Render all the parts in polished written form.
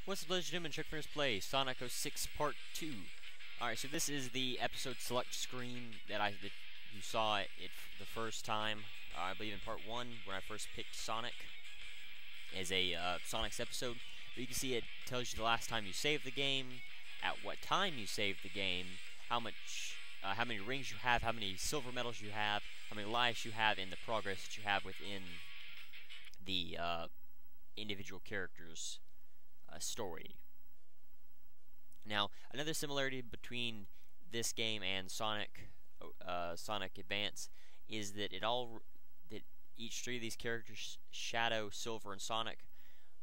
What's up, ladies and gentlemen? ChuckfinleLP Play Sonic 06 Part 2. Alright, so this is the episode select screen that you saw it the first time, I believe in Part 1, when I first picked Sonic as a Sonic's episode. But you can see it tells you the last time you saved the game, at what time you saved the game, how many rings you have, how many silver medals you have, how many lives you have, and the progress that you have within the individual characters' story. Now, another similarity between this game and Sonic Advance is that each three of these characters, Shadow, Silver, and Sonic,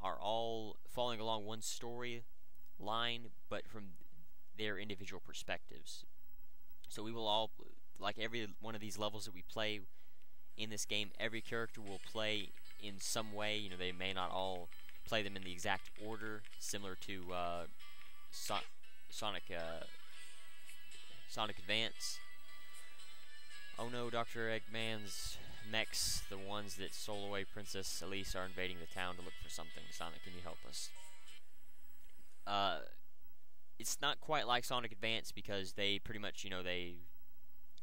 are all following along one story line, but from their individual perspectives. So we will all, like every one of these levels that we play in this game, every character will play in some way. You know, they may not all play them in the exact order, similar to Sonic Advance. Oh no, Dr. Eggman's mechs, the ones that stole away Princess Elise, are invading the town to look for something. Sonic, can you help us? It's not quite like Sonic Advance because they pretty much, they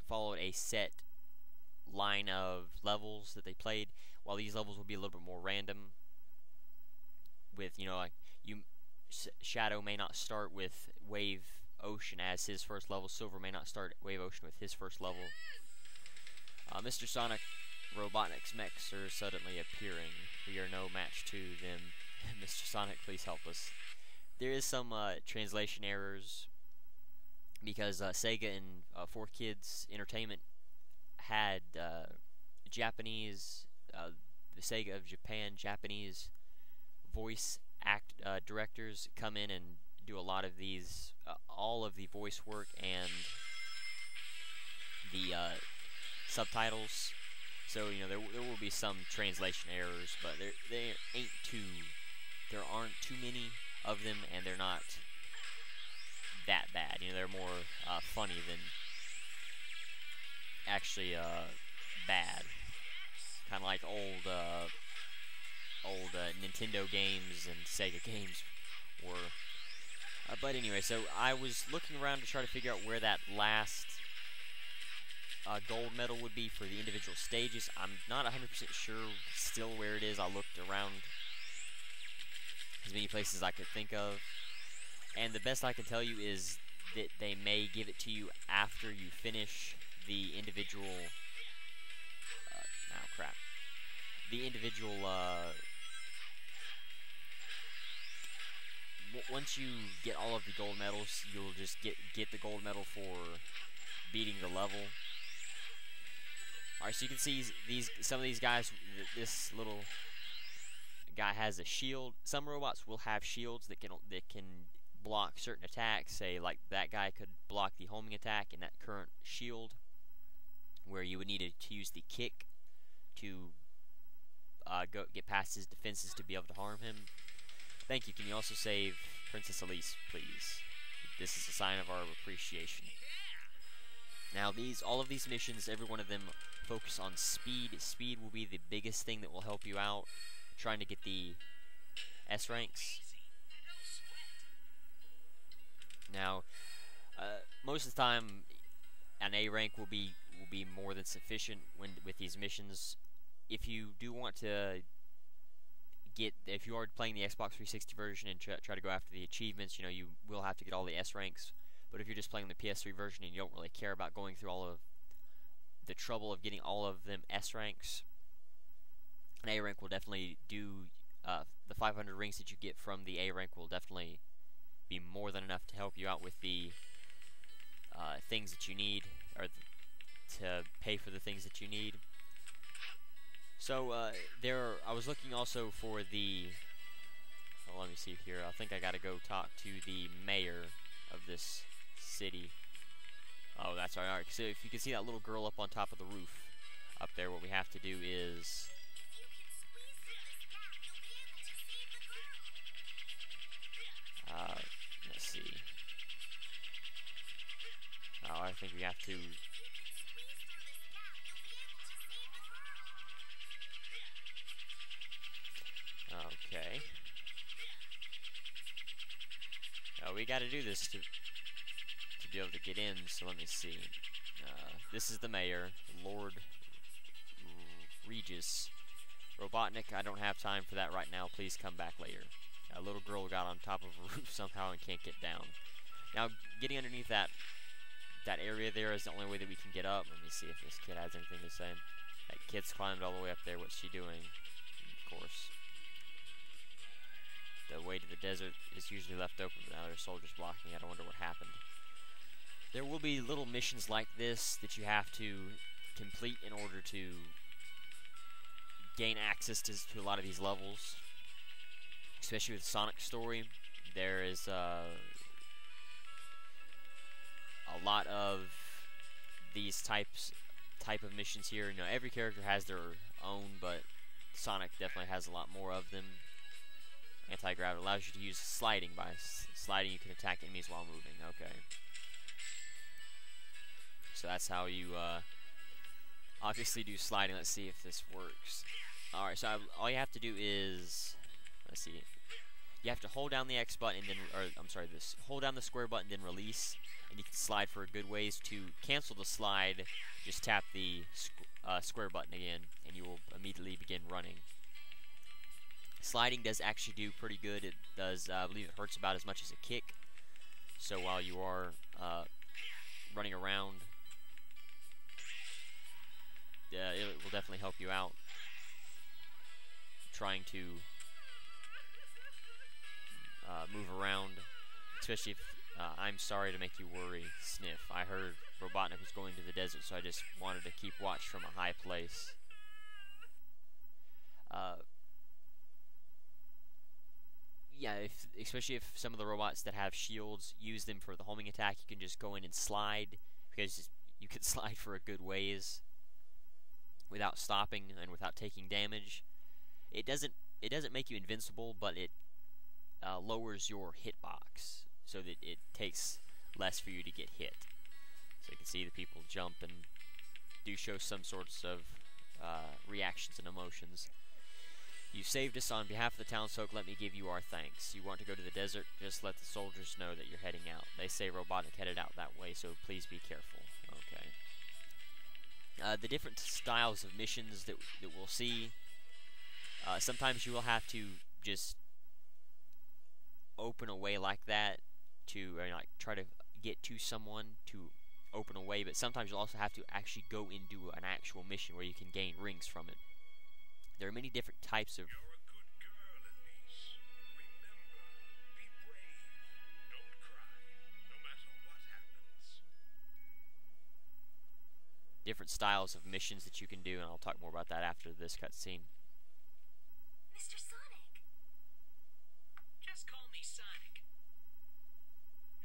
followed a set line of levels that they played, while these levels will be a little bit more random. With, Shadow may not start with Wave Ocean as his first level. Silver may not start Wave Ocean with his first level. Mr. Sonic, Robotnik's mechs are suddenly appearing. We are no match to them. Mr. Sonic, please help us. There is some translation errors because Sega and 4Kids Entertainment had Japanese, the Sega of Japan, Japanese voice directors come in and do a lot of these, all of the voice work and the subtitles. So there will be some translation errors, but there aren't too many of them, and they're not that bad. They're more funny than actually bad. Kind of like old Nintendo games and Sega games were. But anyway, so I was looking around to try to figure out where that last gold medal would be for the individual stages. I'm not 100% sure still where it is. I looked around as many places as I could think of, and the best I can tell you is that they may give it to you after you finish the individual once you get all of the gold medals, you'll just get the gold medal for beating the level. Alright, so you can see some of these guys. This little guy has a shield. Some robots will have shields that can block certain attacks. Say, like that guy could block the homing attack in that current shield, where you would need to use the kick to get past his defenses to be able to harm him. Thank you. Can you also save Princess Elise, please? This is a sign of our appreciation. Now, all of these missions, every one of them focus on speed. Speed will be the biggest thing that will help you out trying to get the S ranks. Now, most of the time, an A rank will be more than sufficient with these missions. If you do want to if you are playing the Xbox 360 version and try to go after the achievements, you will have to get all the S ranks. But if you're just playing the PS3 version and you don't really care about going through all of the trouble of getting all of them S ranks, an A rank will definitely do. The 500 rings that you get from the A rank will definitely be more than enough to help you out with the things that you need, or to pay for the things that you need. So I was looking also for the. Oh, let me see here. I think I gotta go talk to the mayor of this city. Oh, that's all right. So if you can see that little girl up on top of the roof up there, what we have to do is. Let's see. Oh, I think we have to. Okay. we got to do this to be able to get in. So let me see. This is the mayor, Lord Regis. Robotnik, I don't have time for that right now. Please come back later. A little girl got on top of a roof somehow and can't get down. Now, getting underneath that area there is the only way that we can get up. Let me see if this kid has anything to say. That kid's climbed all the way up there. What's she doing? Of course. The way to the desert is usually left open, but now there's soldiers blocking it. I wonder what happened. There will be little missions like this that you have to complete in order to gain access to a lot of these levels. Especially with Sonic's story, there is a lot of these type of missions here. You know, every character has their own, but Sonic definitely has a lot more of them. Anti-gravity allows you to use sliding. By sliding, you can attack enemies while moving. Okay. So that's how you obviously do sliding. Let's see if this works. Alright, so all you have to do is, let's see, you have to hold down the X button and then, hold down the square button then release, and you can slide for a good ways. To cancel the slide, just tap the square button again, and you will immediately begin running. Sliding does actually do pretty good. It does, I believe it hurts about as much as a kick. So while you are running around, it will definitely help you out trying to move around, especially if I'm sorry to make you worry, Sniff. I heard Robotnik was going to the desert, so I just wanted to keep watch from a high place. Yeah, especially if some of the robots that have shields use them for the homing attack, you can just go in and slide, because you can slide for a good ways without stopping and without taking damage. It doesn't make you invincible, but it lowers your hitbox so that it takes less for you to get hit. So you can see the people jump and do show some sorts of reactions and emotions. You saved us on behalf of the townsfolk. Let me give you our thanks. You want to go to the desert? Just let the soldiers know that you're heading out. They say Robotnik headed out that way, so please be careful. Okay. The different styles of missions that we'll see. Sometimes you will have to just open a way like that to like try to get to someone to open a way, but sometimes you'll also have to actually go into an actual mission where you can gain rings from it. There are many different types of different styles of missions that you can do, and I'll talk more about that after this cutscene. Mr. Sonic! Just call me Sonic.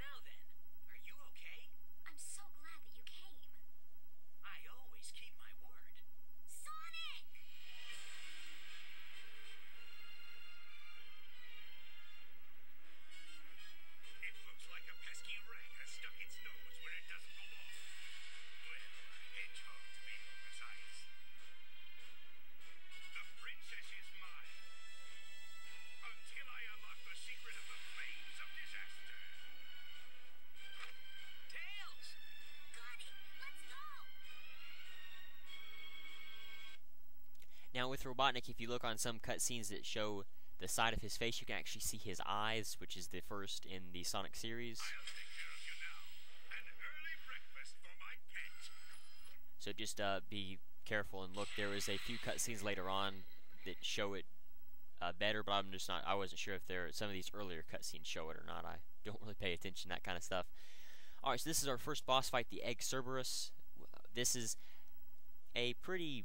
Now then, are you okay? I'm so glad that you came. I always keep my word. Sonic! It looks like a pesky rat has stuck its nose where it doesn't belong. Well, a hedgehog to be more precise. The princess is mine. Until I unlock the secret of the flames of disaster. Tails! Got it! Let's go! Now with Robotnik, if you look on some cutscenes that show the side of his face, you can actually see his eyes, which is the first in the Sonic series. I'll take care of you now. An early breakfast for my pet. So just be careful and look. There is a few cutscenes later on that show it better, but I wasn't sure if some of these earlier cutscenes show it or not. I don't really pay attention to that kind of stuff. Alright, so this is our first boss fight, the Egg Cerberus. This is a pretty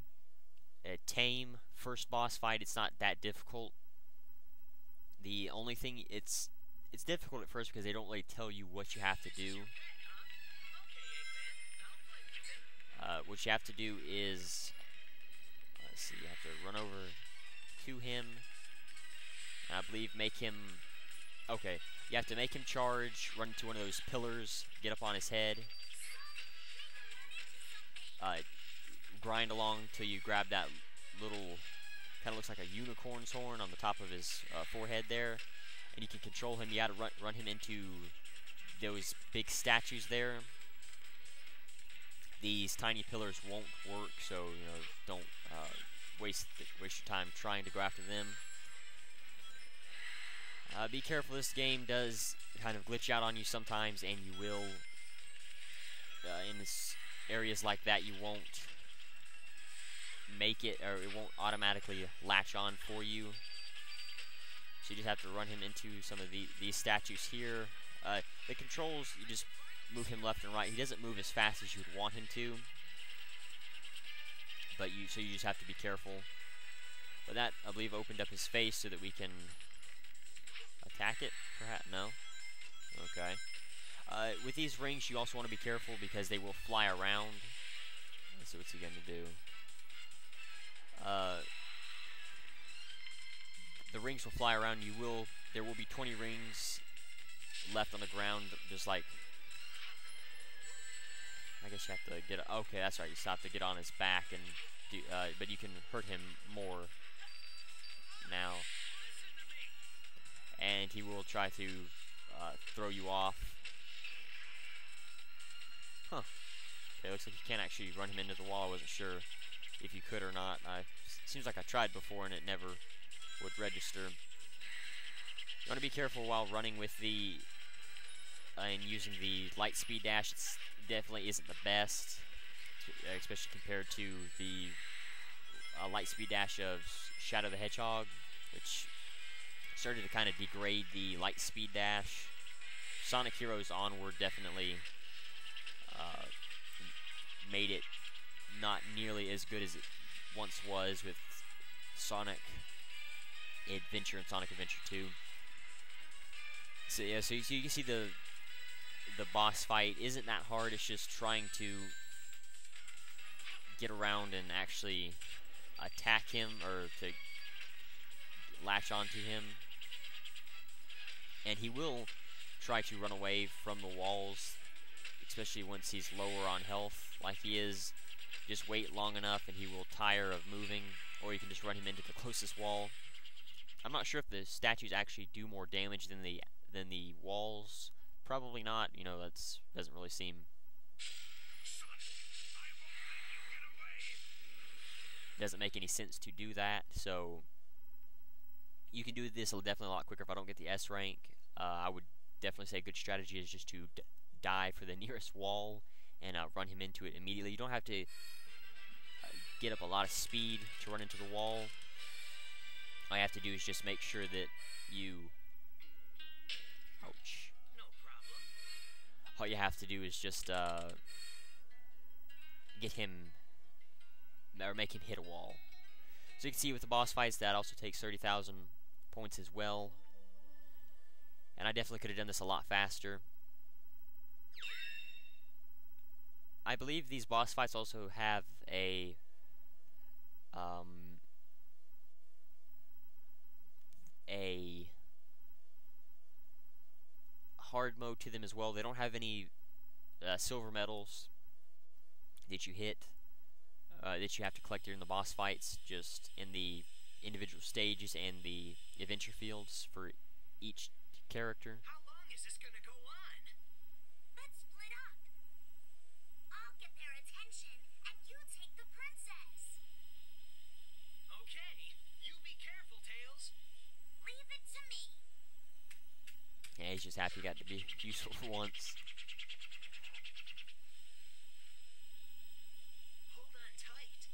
tame first boss fight. It's not that difficult. The only thing, it's difficult at first because they don't really tell you what you have to do. What you have to do is, let's see, you have to run over to him, and I believe make him, okay, you have to make him charge, run to one of those pillars, get up on his head, grind along till you grab that little, kind of looks like a unicorn's horn on the top of his forehead there, and you can control him. You gotta run him into those big statues there. These tiny pillars won't work, so don't waste your time trying to go after them. Be careful. This game does kind of glitch out on you sometimes, and you will in areas like that you won't make it, or it won't automatically latch on for you. So you just have to run him into some of these statues here. The controls, you just move him left and right. He doesn't move as fast as you would want him to, but so you just have to be careful. But that, I believe, opened up his face so that we can attack it. Perhaps no. Okay. With these rings, you also want to be careful because they will fly around. Let's see what's he gonna do. The rings will fly around. There will be 20 rings left on the ground, just like. I guess you have to get. Okay, that's right. You still have to get on his back and do. But you can hurt him more now, and he will try to throw you off. Huh. Okay, looks like you can't actually run him into the wall. I wasn't sure if you could or not. Seems like I tried before and it never would register. You want to be careful while running with and using the light speed dash. It definitely isn't the best, especially compared to the light speed dash of Shadow the Hedgehog, which started to kind of degrade the light speed dash. Sonic Heroes Onward definitely made it not nearly as good as it once was with Sonic Adventure and Sonic Adventure 2. So yeah, so you can see the boss fight isn't that hard. It's just trying to get around and actually attack him, or to latch onto him. And he will try to run away from the walls, especially once he's lower on health like he is. Just wait long enough and he will tire of moving, or you can just run him into the closest wall. I'm not sure if the statues actually do more damage than the walls. Probably not. That doesn't really seem. Doesn't make any sense to do that. So you can do this definitely a lot quicker if I don't get the S rank. I would definitely say a good strategy is just to dive for the nearest wall and run him into it immediately. You don't have to get up a lot of speed to run into the wall. All you have to do is just make sure that you. Ouch. No problem. All you have to do is just get him, or make him hit a wall. So you can see with the boss fights that also takes 30,000 points as well. And I definitely could have done this a lot faster. I believe these boss fights also have a hard mode to them as well. They don't have any silver medals that you hit, that you have to collect during the boss fights, just in the individual stages and the adventure fields for each character. How long is this gonna go on? Let's split up. I'll get their attention, and you take the princess. Okay, you be careful, Tails. Leave it to me. Yeah, he's just happy he got to be useful for once. Hold on tight.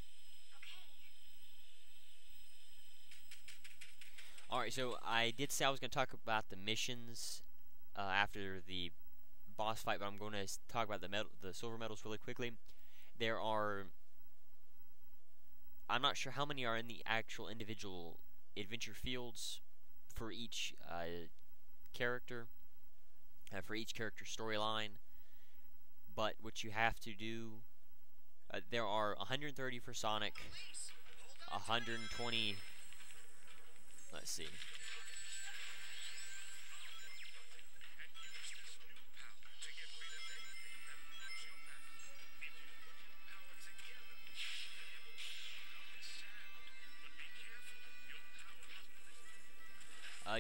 Okay. Alright, so I did say I was going to talk about the missions after the boss fight, but I'm going to talk about the silver medals really quickly. There are. I'm not sure how many are in the actual individual adventure fields for each character, for each character storyline, but what you have to do, there are 130 for Sonic, 120, let's see,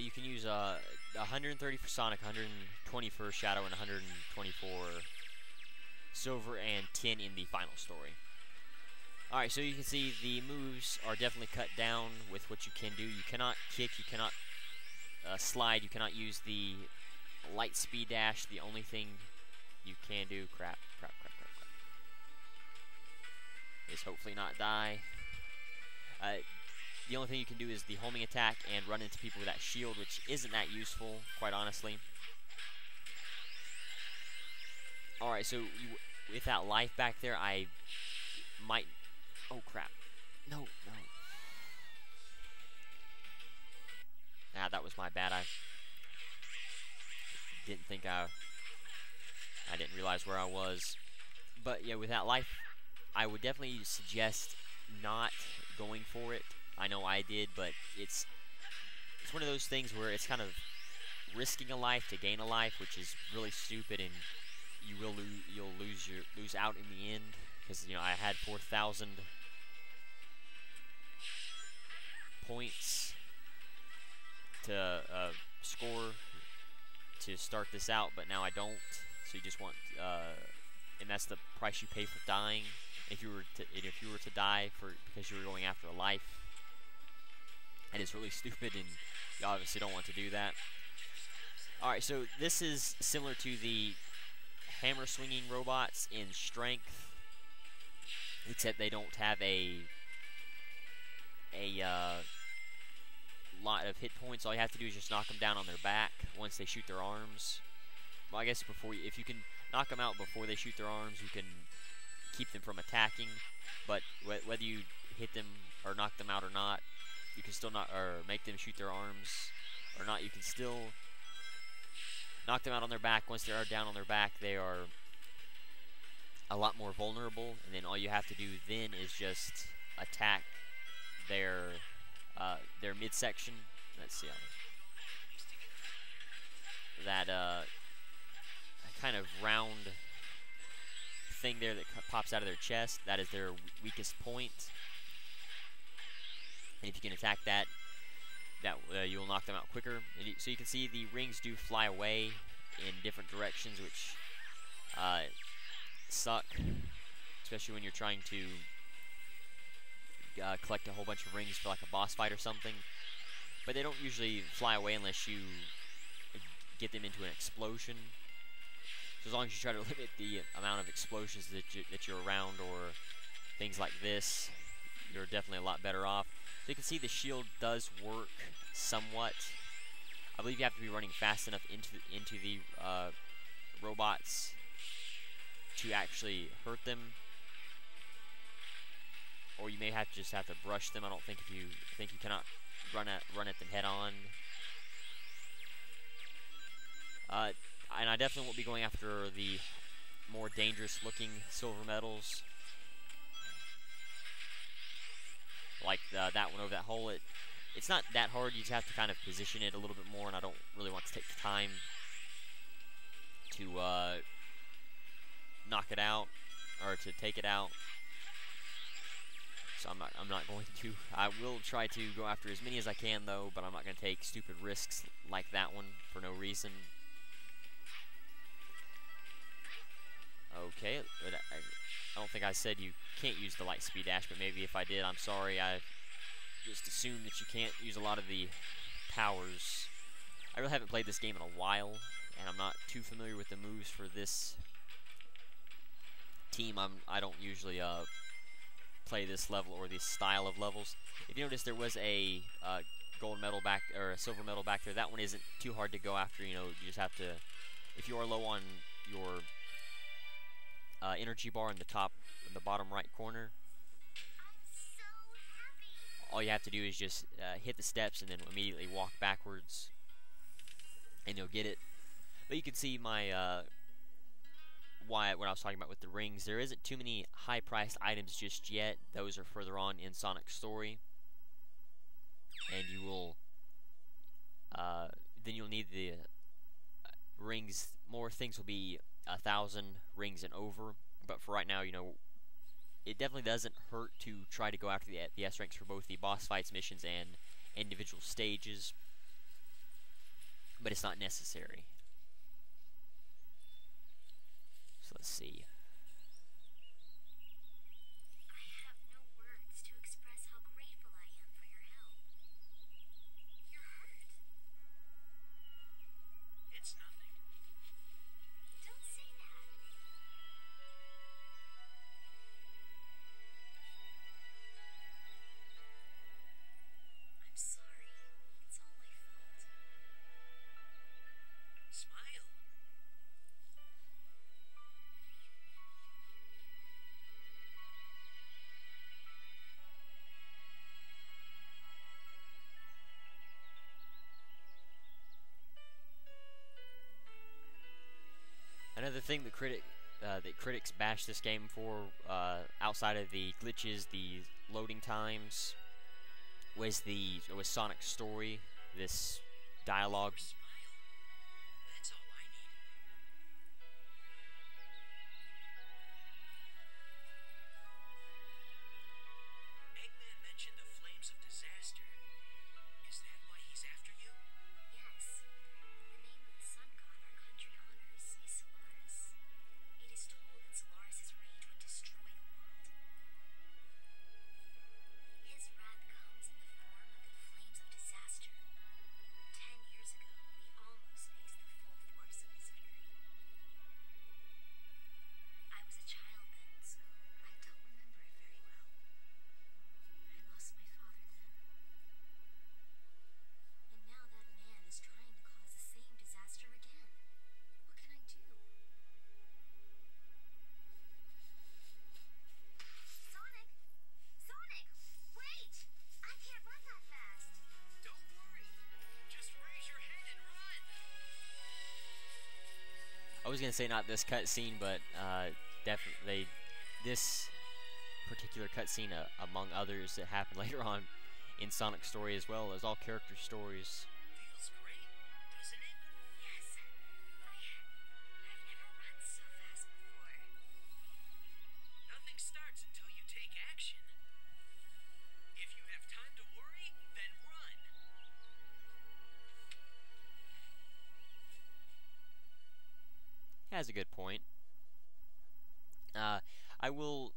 You can use 130 for Sonic, 120 for Shadow, and 120 for Silver, and 10 in the final story. Alright, so you can see the moves are definitely cut down with what you can do. You cannot kick, you cannot slide, you cannot use the light speed dash. The only thing you can do, crap, is hopefully not die. The only thing you can do is the homing attack and run into people with that shield, which isn't that useful, quite honestly. Alright, so with that life back there, I might... Oh, crap. No. Ah, that was my bad. I didn't think I didn't realize where I was. But, yeah, with that life, I would definitely suggest not going for it. I know I did, but it's one of those things where it's kind of risking a life to gain a life, which is really stupid, and you'll lose out in the end, because I had 4,000 points to score to start this out, but now I don't. So you just want and that's the price you pay for dying. If you were to die because you were going after a life, and it's really stupid, and you obviously don't want to do that. Alright, so this is similar to the hammer swinging robots in strength, except they don't have a lot of hit points. All you have to do is just knock them down on their back once they shoot their arms. Well, I guess if you can knock them out before they shoot their arms, you can keep them from attacking. But whether you hit them or knock them out or not, you can still make them shoot their arms or not. You can still knock them out on their back. Once they are down on their back, they are a lot more vulnerable, and then all you have to do then is just attack their midsection. Let's see that kind of round thing there that pops out of their chest. That is their weakest point, and if you can attack that, you will knock them out quicker. And so you can see the rings do fly away in different directions, which suck, especially when you're trying to collect a whole bunch of rings for like a boss fight or something. But they don't usually fly away unless you get them into an explosion. So as long as you try to limit the amount of explosions that you're around, or things like this, you're definitely a lot better off. So you can see the shield does work somewhat. I believe you have to be running fast enough into the robots to actually hurt them, or you may just have to brush them. I don't think you cannot run at them head on. And I definitely won't be going after the more dangerous looking silver medals, like that one over that hole. It's not that hard. You just have to kind of position it a little bit more, and I don't really want to take the time to knock it out or to take it out. So I'm not going to. I will try to go after as many as I can though, but I'm not going to take stupid risks like that one for no reason. Okay, but I don't think I said you can't use the light speed dash, but maybe if I did, I'm sorry. I just assumed that you can't use a lot of the powers. I really haven't played this game in a while, and I'm not too familiar with the moves for this team. I don't usually play this level or this style of levels. If you notice, there was a gold medal back, or a silver medal back there. That one isn't too hard to go after. You just have to, if you are low on your energy bar in the bottom right corner, all you have to do is just hit the steps and then immediately walk backwards, and you'll get it. But you can see my what I was talking about with the rings. There isn't too many high-priced items just yet. Those are further on in Sonic's story, and you will then you'll need the rings. More things will be 1,000 rings and over. But for right now, it definitely doesn't hurt to try to go after the S ranks for both the boss fights, missions, and individual stages. but it's not necessary. So let's see. I have no words to express how grateful I am for your help. You're hurt. It's nothing. Don't say that. I'm sorry. It's all my fault. Smile. Another thing that critics bash this game for, outside of the glitches, the loading times, was Sonic's story. This dialogue. Smile. That's all I need. Eggman mentioned the flames of disaster. Is that why he's after you? Yes. The name of the sun god our country honors is Solaris. It is told that Solaris' rage would destroy the world. His wrath comes in the form of the flames of disaster. 10 years ago, we almost faced the full force of his fury. I was a child then, so I don't remember it very well. I lost my father then. And now that man is trying to cause the same disaster again. What can I do? Sonic! Sonic! Wait! I can't run that fast! Don't worry! Just raise your head and run! I was gonna say not this cutscene, but definitely this particular cutscene, among others that happen later on in Sonic's story, as well as all character stories. Feels great, doesn't it? Yes. I've never run so fast before. Nothing starts until you take action. If you have time to worry, then run. Has a good point. I will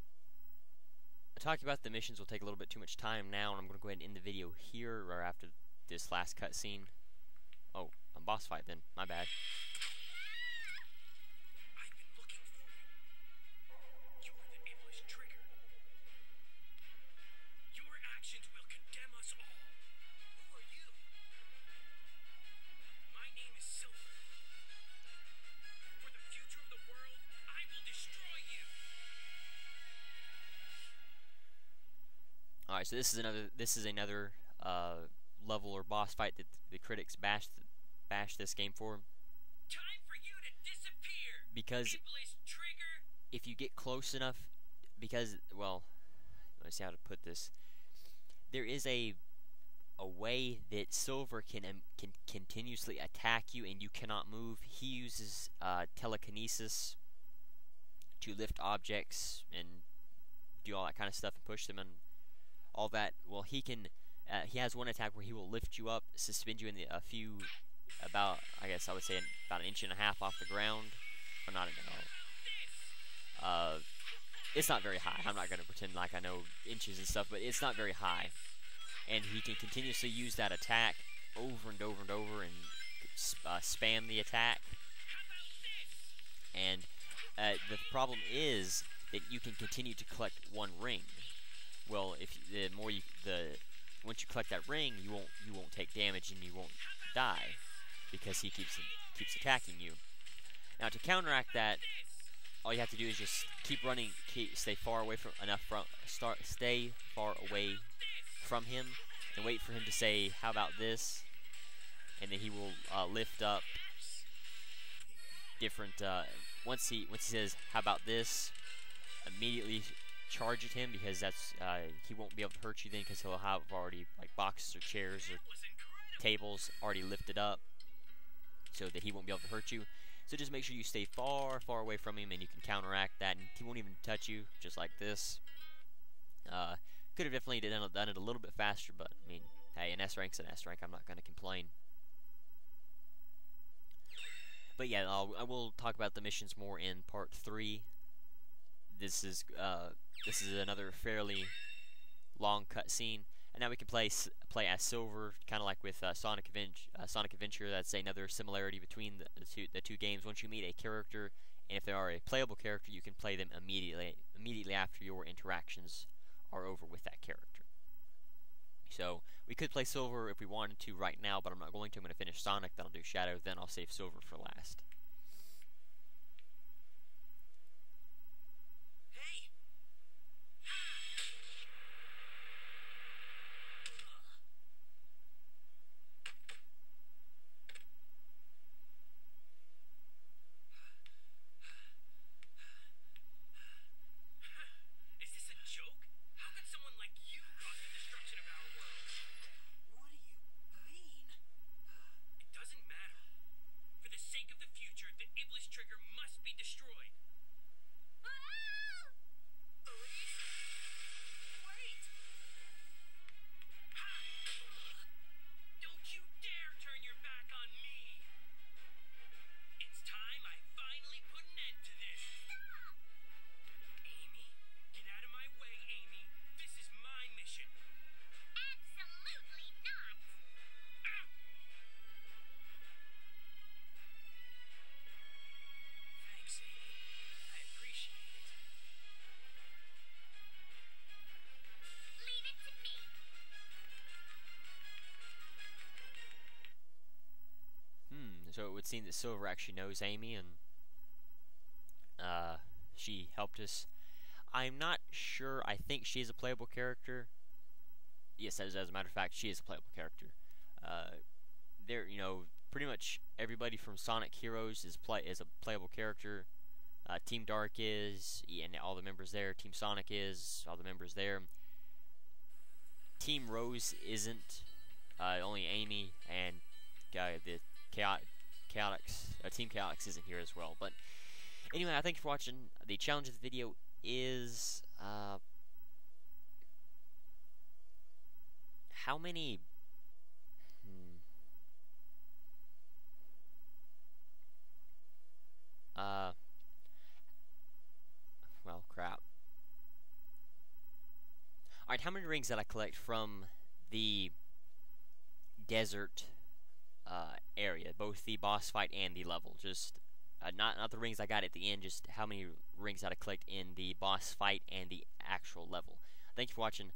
talk about the missions. Will take a little bit too much time now, and I'm going to go ahead and end the video here, or after this last cutscene. Oh, a boss fight then. My bad. I've been looking for you. You are the endless trigger. Your actions will condemn us all. Who are you? My name is Silver. For the future of the world, I will destroy you. All right, so this is another level or boss fight that the critics bash this game for, Time for you to disappear. because Endless trigger. if you get close enough, well, let's see how to put this. There is a way that Silver can continuously attack you and you cannot move. He uses telekinesis to lift objects and do all that kind of stuff and push them and all that. Well, he has one attack where he will lift you up, suspend you in about I would say about 1.5 inches off the ground. Or not, it's not very high. I'm not going to pretend like I know inches and stuff, but it's not very high. And he can continuously use that attack over and over and over and spam the attack. And the problem is that you can continue to collect one ring. Well, once you collect that ring, you won't take damage and you won't die because he keeps attacking you. Now, to counteract that, all you have to do is just keep running, stay far away from him, and wait for him to say, "How about this?" And then he will lift up different. Once he says, "How about this?" immediately charge at him, because that's he won't be able to hurt you then, because he'll have already like boxes or chairs or tables already lifted up, so that he won't be able to hurt you. So just make sure you stay far, far away from him, and you can counteract that, and he won't even touch you, just like this. Could have definitely done it a little bit faster, but I mean, hey, an S rank's an S rank. I'm not going to complain. But yeah, I will talk about the missions more in part 3. This is another fairly long cutscene, and now we can play as Silver, kind of like with Sonic Adventure. That's another similarity between the two games. Once you meet a character, and if they are a playable character, you can play them immediately after your interactions are over with that character. So we could play Silver if we wanted to right now, but I'm not going to. I'm going to finish Sonic, then I'll do Shadow, then I'll save Silver for last. Hey! Is this a joke? How could someone like you cause the destruction of our world? What do you mean? It doesn't matter. For the sake of the future, the Iblis trigger must be destroyed. Elise? Wait! Ha! Don't you dare turn your back on me! It's time I finally put an end to this. Stop! Amy? Get out of my way, Amy. This is my mission. Absolutely not! Thanks, Amy. I appreciate it. Leave it to me. So it would seem that Silver actually knows Amy, and she helped us. I'm not sure. I think she's a playable character. Yes, as a matter of fact, she is a playable character. Pretty much everybody from Sonic Heroes is a playable character. Team Dark is, and all the members there. Team Sonic is, all the members there. Team Rose isn't. Only Amy and the Team Chaotix isn't here as well. But anyway, I thank you for watching. The challenge of the video is how many well, crap. Alright, how many rings did I collect from the desert area, both the boss fight and the level? Just not the rings I got at the end, just how many rings did I collect in the boss fight and the actual level. Thank you for watching.